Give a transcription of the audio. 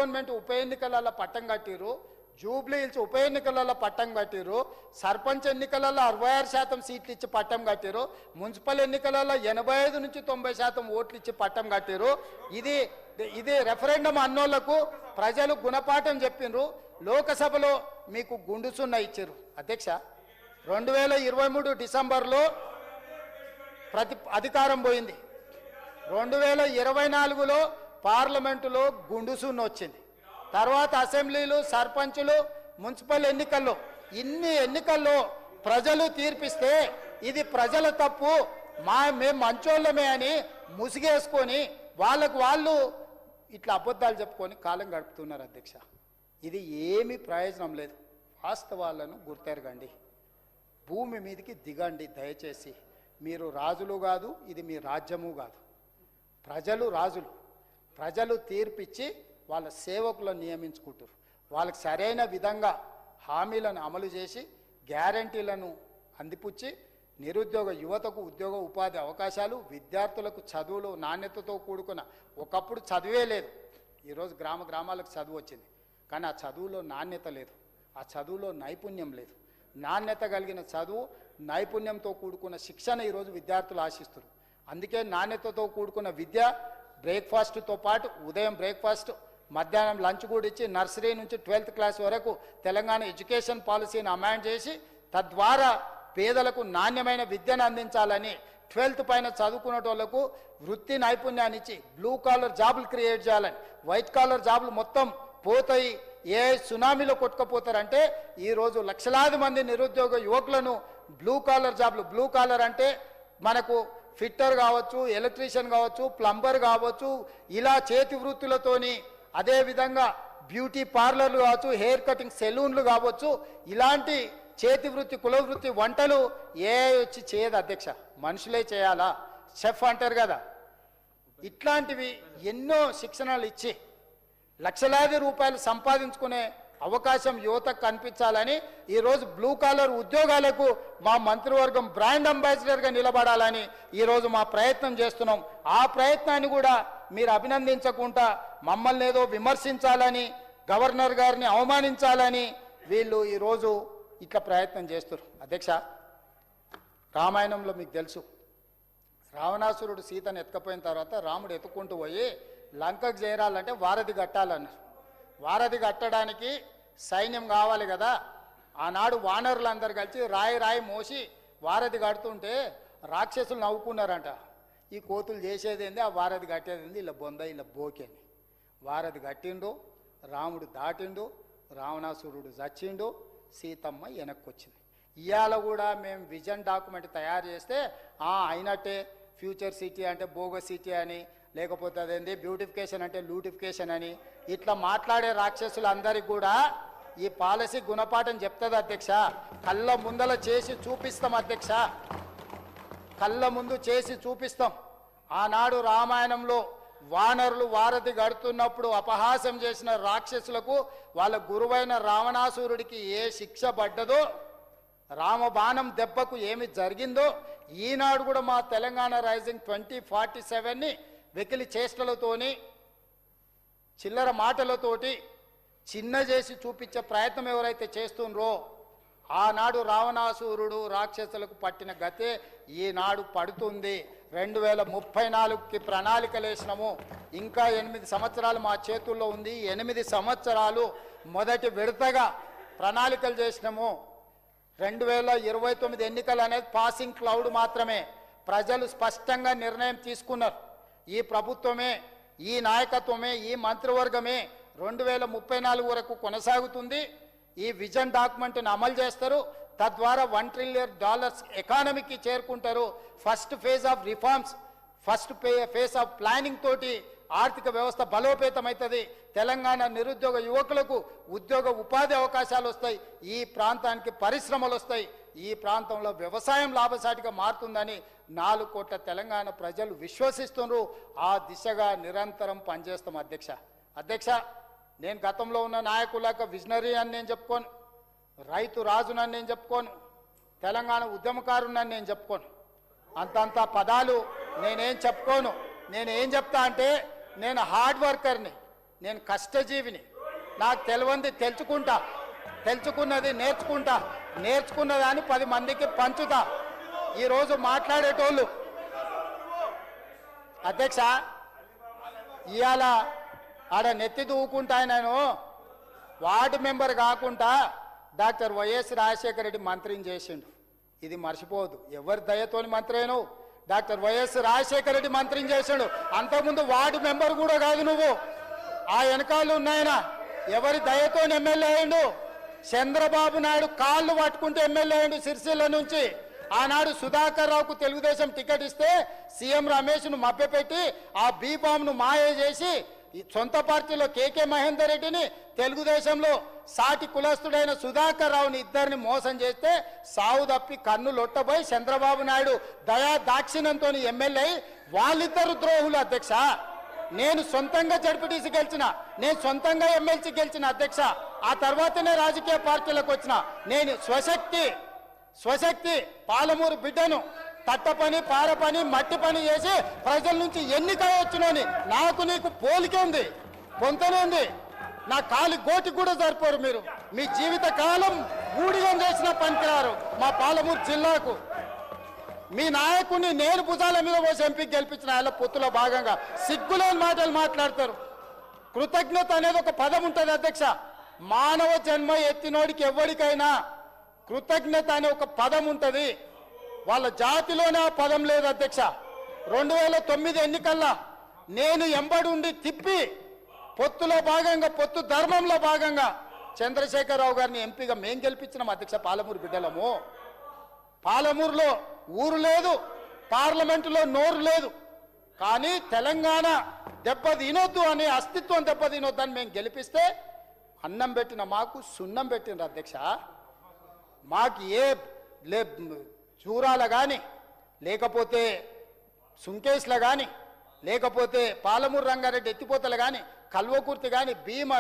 Cantonment ఉప ఎన్నికలలో పట్టం కట్టిరు, జూబ్లీ హిల్స్ ఉప ఎన్నికలలో పట్టం కట్టిరు, సర్పంచ్ ఎన్నికలలో 66% సీట్లు ఇచ్చి పట్టం కట్టిరు, మున్సిపల్ ఎన్నికలలో 85 నుంచి 90% ఓట్లు ఇచ్చి పట్టం కట్టిరు. ఇది రెఫరెండం అన్నోళ్లకు ప్రజలు గుణపాఠం చెప్పిండ్రు. లోకసభలో మీకు గుండుసున్న ఇచ్చారు అధ్యక్ష. 2023 డిసెంబర్లో అధికారం పోయింది. 2024లో పార్లమెంటులో గుండుసున్న వచ్చింది. తర్వాత అసెంబ్లీలు, సర్పంచులు, మున్సిపల్ ఎన్నికల్లో ఇన్ని ఎన్నికల్లో ప్రజలు తీర్పిస్తే ఇది ప్రజల తప్పు, మేము మంచోళ్ళమే అని ముసిగేసుకొని వాళ్ళు ఇట్లా అబద్ధాలు చెప్పుకొని కాలం గడుపుతున్నారు అధ్యక్ష. ఇది ఏమీ ప్రయోజనం లేదు. వాస్తవాలను గుర్తెరగండి, భూమి మీదకి దిగండి దయచేసి. మీరు రాజులు కాదు, ఇది మీ రాజ్యము కాదు. ప్రజలు రాజులు. ప్రజలు తీర్పిచ్చి వాళ్ళ సేవకులను నియమించుకుంటారు. వాళ్ళకి సరైన విధంగా హామీలను అమలు చేసి గ్యారంటీలను అందిపుచ్చి నిరుద్యోగ యువతకు ఉద్యోగ ఉపాధి అవకాశాలు, విద్యార్థులకు చదువులు నాణ్యతతో కూడుకున్న, ఒకప్పుడు చదివే లేదు, ఈరోజు గ్రామాలకు చదువు వచ్చింది, కానీ ఆ చదువులో నాణ్యత లేదు, ఆ చదువులో నైపుణ్యం లేదు. నాణ్యత కలిగిన చదువు, నైపుణ్యంతో కూడుకున్న శిక్షణ ఈరోజు విద్యార్థులు ఆశిస్తారు. అందుకే నాణ్యతతో కూడుకున్న విద్య, బ్రేక్ఫాస్ట్తో పాటు ఉదయం బ్రేక్ఫాస్ట్, మధ్యాహ్నం లంచ్ కూడా ఇచ్చి నర్సరీ నుంచి 12th క్లాస్ వరకు తెలంగాణ ఎడ్యుకేషన్ పాలసీని అమెండ్ చేసి తద్వారా పేదలకు నాణ్యమైన విద్యను అందించాలని, 12th పైన చదువుకునే వాళ్ళకు వృత్తి నైపుణ్యాన్ని ఇచ్చి బ్లూ కాలర్ జాబులు క్రియేట్ చేయాలని. వైట్ కాలర్ జాబులు మొత్తం పోతాయి, ఏ సునామీలో కొట్టుకుపోతారంటే ఈరోజు లక్షలాది మంది నిరుద్యోగ యువకులను బ్లూ కాలర్ జాబులు, బ్లూ కాలర్ అంటే మనకు ఫిట్టర్ కావచ్చు, ఎలక్ట్రీషియన్ కావచ్చు, ప్లంబర్ కావచ్చు, ఇలా చేతి వృత్తులతోని, అదేవిధంగా బ్యూటీ పార్లర్లు కావచ్చు, హెయిర్ కటింగ్ సెలూన్లు కావచ్చు, ఇలాంటి చేతి వృత్తి, కుల వృత్తి, వంటలు ఏ వచ్చి చేయదు అధ్యక్ష, మనుషులే చేయాలా, షెఫ్ అంటారు కదా. ఇట్లాంటివి ఎన్నో శిక్షణలు ఇచ్చి లక్షలాది రూపాయలు సంపాదించుకునే అవకాశం యువతకు కనిపించాలని ఈరోజు బ్లూ కాలర్ ఉద్యోగాలకు మా మంత్రివర్గం బ్రాండ్ అంబాసిడర్గా నిలబడాలని ఈరోజు మా ప్రయత్నం చేస్తున్నాం. ఆ ప్రయత్నాన్ని కూడా మీరు అభినందించకుండా మమ్మల్ని ఏదో విమర్శించాలని, గవర్నర్ గారిని అవమానించాలని వీళ్ళు ఈరోజు ఇట్లా ప్రయత్నం చేస్తారు అధ్యక్ష. రామాయణంలో మీకు తెలుసు, రావణాసురుడు సీతను ఎత్తుకపోయిన తర్వాత రాముడు ఎత్తుకుంటూ పోయి లంకకు చేరాలంటే వారధి కట్టాలన్నారు. వారధి కట్టడానికి సైన్యం కావాలి కదా. ఆనాడు వానరులు అందరు కలిసి రాయి మోసి వారధి కడుతుంటే రాక్షసులు నవ్వుకున్నారంట. ఈ కోతులు చేసేది ఏంది, ఆ వారధి కట్టేది ఏంది, ఇలా బొంద ఇలా బోకేని. వారధి కట్టిండు, రాముడు దాటిండు, రావణాసురుడు చచ్చిండు, సీతమ్మ వెనక్కి వచ్చింది. ఇవాళ కూడా మేము విజన్ డాక్యుమెంట్ తయారు చేస్తే అయినట్టే, ఫ్యూచర్ సిటీ అంటే బోగస్ సిటీ అని, లేకపోతే అదేంటి బ్యూటిఫికేషన్ అంటే లూటిఫికేషన్ అని ఇట్లా మాట్లాడే రాక్షసులందరికీ కూడా ఈ పాలసీ గుణపాఠం చెప్తుంది అధ్యక్ష. కళ్ళ ముందల చేసి చూపిస్తాం అధ్యక్ష, కళ్ళ ముందు చేసి చూపిస్తాం. ఆనాడు రామాయణంలో వానరులు వారధి గడుతున్నప్పుడు అపహాసం చేసిన రాక్షసులకు వాళ్ళ గురువైన రావణాసురుడికి ఏ శిక్ష పడ్డదో, రామబాణం దెబ్బకు ఏమి జరిగిందో ఈనాడు కూడా మా తెలంగాణ రైజింగ్ 2047ని వెకిలి చేష్టలతోని, చిల్లర మాటలతోటి చిన్న చేసి చూపించే ప్రయత్నం ఎవరైతే చేస్తుండ్రో ఆనాడు రావణాసురుడు రాక్షసులకు పట్టిన గతే ఈనాడు పడుతుంది. 2034కి ప్రణాళికలు వేసినాము. ఇంకా 8 సంవత్సరాలు మా చేతుల్లో ఉంది. 8 సంవత్సరాలు మొదటి విడతగా ప్రణాళికలు చేసినాము. 2029 ఎన్నికలు అనేది పాసింగ్ క్లౌడ్ మాత్రమే. ప్రజలు స్పష్టంగా నిర్ణయం తీసుకున్నారు. ఈ ప్రభుత్వమే, ఈ నాయకత్వమే, ఈ మంత్రివర్గమే 2034 వరకు కొనసాగుతుంది. ఈ విజన్ డాక్యుమెంట్ని అమలు చేస్తారు. తద్వారా $1 ట్రిలియన్ ఎకానమీకి చేరుకుంటారు. First phase of reforms, first phase of planning తోటి ఆర్థిక వ్యవస్థ బలోపేతమవుతుంది. తెలంగాణ నిరుద్యోగ యువకులకు ఉద్యోగ ఉపాధి అవకాశాలు వస్తాయి. ఈ ప్రాంతానికి పరిశ్రమలు వస్తాయి. ఈ ప్రాంతంలో వ్యవసాయం లాభసాటిగా మారుతుందని 4 కోట్ల తెలంగాణ ప్రజలు విశ్వసిస్తున్నారు. ఆ దిశగా నిరంతరం పనిచేస్తాం అధ్యక్ష. నేను గతంలో ఉన్న నాయకులకు విజనరీ అని నేను చెప్పుకోను, రైతు రాజునని నేను చెప్పుకోను, తెలంగాణ ఉద్యమకారునని నేను చెప్పుకోను. అంతంత పదాలు నేనేం చెప్పుకోను. నేనేం చెప్తా అంటే నేను హార్డ్ వర్కర్ని, నేను కష్టజీవిని. నాకు తెలియంది తెలుసుకుంటా, తెలుసుకున్నది నేర్చుకుంటా, నేర్చుకున్నదాన్ని 10 మందికి పంచుతా. ఈరోజు మాట్లాడేటోళ్ళు అధ్యక్ష ఇవాళ ఆడ నెత్తి దూకుంటా నేను వార్డు మెంబర్ కాకుండా డాక్టర్ వైఎస్ రాజశేఖర రెడ్డి మంత్రిని చేసిండు. ఇది మర్చిపోవద్దు. ఎవరి దయతోని మంత్రి అయినావు? డాక్టర్ వైఎస్ రాజశేఖర రెడ్డి మంత్రిని చేశాడు. అంతకుముందు వార్డు మెంబర్ కూడా కాదు నువ్వు. ఆ వెనకాలు ఉన్నాయన ఎవరి దయతోని ఎమ్మెల్యే అయ్యిండు? చంద్రబాబు నాయుడు కాళ్ళు పట్టుకుంటే ఎమ్మెల్యే అయ్యిండు సిరిసిల్ల నుంచి. ఆనాడు సుధాకర్ రావుకు తెలుగుదేశం టికెట్ ఇస్తే సీఎం రమేష్ను మభ్యపెట్టి ఆ బీఫామ్ను మాయ చేసి ఈ సొంత పార్టీలో కేకే మహేందర్ రెడ్డిని, తెలుగుదేశంలో సాటి కులస్తుడైన సుధాకర్ రావుని ఇద్దరిని మోసం చేస్తే సావు తప్పి కన్ను లొట్టబోయి చంద్రబాబు నాయుడు దయా దాక్షిణ్యంతో ఎమ్మెల్యే. వాళ్ళిద్దరు ద్రోహులు అధ్యక్ష. నేను సొంతంగా జడ్పీటీసీ గెలిచిన, నేను సొంతంగా ఎమ్మెల్సీ గెలిచిన అధ్యక్ష. ఆ తర్వాతనే రాజకీయ పార్టీలకు వచ్చిన. నేను స్వశక్తి పాలమూరు బిడ్డను. తట్ట పని, పార పని, మట్టి పని చేసి ప్రజల నుంచి ఎన్నిక వచ్చినని నాకు నీకు పోలికే ఉంది, పొంతనే ఉంది. నా కాలి గోటి కూడా సరిపోరు మీరు. మీ జీవిత కాలం ఊడిగం చేసిన పనికిరారు మా పాలమూరు జిల్లాకు. మీ నాయకుడిని నేను భుజాల మీద పోసి ఎంపీకి గెలిపించిన ఆయన పొత్తులో భాగంగా సిగ్గులేని మాటలు మాట్లాడతారు. కృతజ్ఞత అనేది ఒక పదం ఉంటుంది అధ్యక్ష. మానవ జన్మ ఎత్తినోడికి ఎవరికైనా కృతజ్ఞత అనే ఒక పదం ఉంటుంది. వాళ్ళ జాతిలోనే ఆ పదం లేదు అధ్యక్ష. 2009 ఎన్నికల్లో నేను ఎంబడి ఉండి తిప్పి పొత్తులో భాగంగా, పొత్తు ధర్మంలో భాగంగా చంద్రశేఖరరావు గారిని ఎంపీగా మేం గెలిపించినాం అధ్యక్ష. పాలమూరు బిడ్డలము. పాలమూరులో ఊరు లేదు, పార్లమెంటులో నోరు లేదు. కానీ తెలంగాణ దెబ్బతినొద్దు అని, అస్తిత్వం దెబ్బతినొద్దు అని మేము గెలిపిస్తే అన్నం పెట్టిన మాకు సున్నం పెట్టిండ్రు అధ్యక్ష. మాకు చూరాల కానీ, లేకపోతే సుంకేష్ల కానీ, లేకపోతే పాలమూరు రంగారెడ్డి ఎత్తిపోతలు కానీ, కల్వకుర్తి కానీ, భీమ